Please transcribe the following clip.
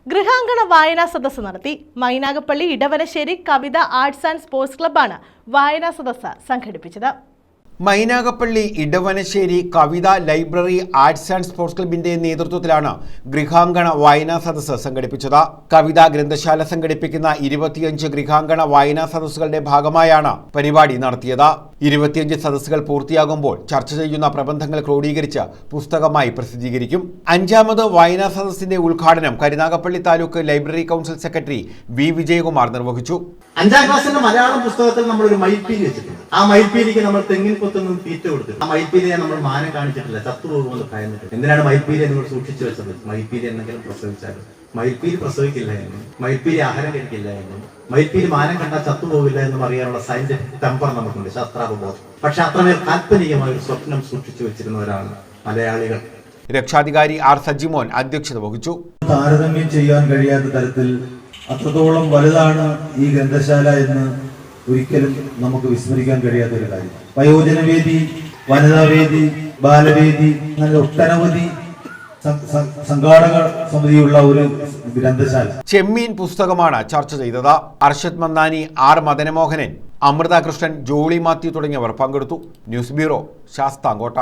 ഗൃഹാങ്കണ വായനാ സദസ്സ് നടത്തി. മൈനാഗപ്പള്ളി ഇടവനശ്ശേരി കവിത ആർട്സ് ആൻഡ് സ്പോർട്സ് ക്ലബ്ബാണ് വായനാ സദസ്സ് സംഘടിപ്പിച്ചത്. മൈനാഗപ്പള്ളി ഇടവനശ്ശേരി കവിത ലൈബ്രറി ആർട്സ് ആൻഡ് സ്പോർട്സ് ക്ലബിന്റെ നേതൃത്വത്തിലാണ് ഗൃഹാങ്കണ വായനാ സദസ്സ് സംഘടിപ്പിച്ചത്. കവിതാ ഗ്രന്ഥശാല സംഘടിപ്പിക്കുന്ന 25 ഗൃഹാങ്കണ വായനാ സദസ്സുകളുടെ ഭാഗമായാണ് പരിപാടി നടത്തിയത്. 25 സദസ്സുകൾ പൂർത്തിയാകുമ്പോൾ ചർച്ച ചെയ്യുന്ന പ്രബന്ധങ്ങൾ ക്രോഡീകരിച്ച് പുസ്തകമായി പ്രസിദ്ധീകരിക്കും. 5ാമത് വായനാ സദസ്സിന്റെ ഉദ്ഘാടനം Karunagappally taluk library council secretary V Vijayakumar നിർവഹിച്ചു. 5ാം ക്ലാസ്സിന്റെ മലയാളം പുസ്തകത്തിൽ നമ്മളൊരു മയിൽപ്പീലി വെച്ചിട്ടുണ്ട്. ആ മയിൽപ്പീലിക്ക് നമ്മൾ തെങ്ങിൻ കൊത്തൊന്നും തീറ്റ കൊടുത്തു. ആ മയിൽപ്പീലിയെ നമ്മൾ മാനം കാണിച്ചിട്ടില്ല, ചത്തുപോകുമെന്ന് ഭയന്നിട്ട്. എന്തിനാണ് മയിൽപ്പീലിയെ നിങ്ങൾ സൂക്ഷിച്ചു വെച്ചത്? മയിൽപ്പീലി എന്തെങ്കിലും പ്രസവിച്ചാലും മയിൽപ്പീലി പ്രസവിക്കില്ല എന്നും മയിൽപ്പീലി ആഹാരം കഴിക്കില്ല എന്നും മയിൽപ്പീലി മാനം കണ്ടാൽ ചത്തുപോകില്ല എന്നും അറിയാനുള്ള സയന്റിഫിക് ടെമ്പർ നമുക്കുണ്ട്, ശാസ്ത്രാവബോധം. പക്ഷെ അത്രമേൽ കാൽപ്പനികമായ ഒരു സ്വപ്നം സൂക്ഷിച്ചു വെച്ചിരുന്നവരാണ് മലയാളികൾ. രക്ഷാധികാരി ആർ സജിമോൻ അധ്യക്ഷത വഹിച്ചു. താരതമ്യം ചെയ്യാൻ കഴിയാത്ത തരത്തിൽ അത്രത്തോളം വലുതാണ് ഈ ഗ്രന്ഥശാല എന്ന് ഒരിക്കലും നമുക്ക് വിസ്മരിക്കാൻ കഴിയാത്ത ഒരു കാര്യം. വയോജനവേദി, വനിതാവേദി, ബാലവേദി, അങ്ങനെ ഒട്ടനവധി സംഘാടക സമിതിയുള്ള ഒരു ഗ്രന്ഥശാല. ചെമ്മീൻ പുസ്തകമാണ് ചർച്ച ചെയ്തത്. അർഷദ് മന്ദാനി, ആർ മദനമോഹനൻ, അമൃത കൃഷ്ണൻ, ജോളി മാത്യു തുടങ്ങിയവർ പങ്കെടുത്തു. News bureau, Sasthamkotta.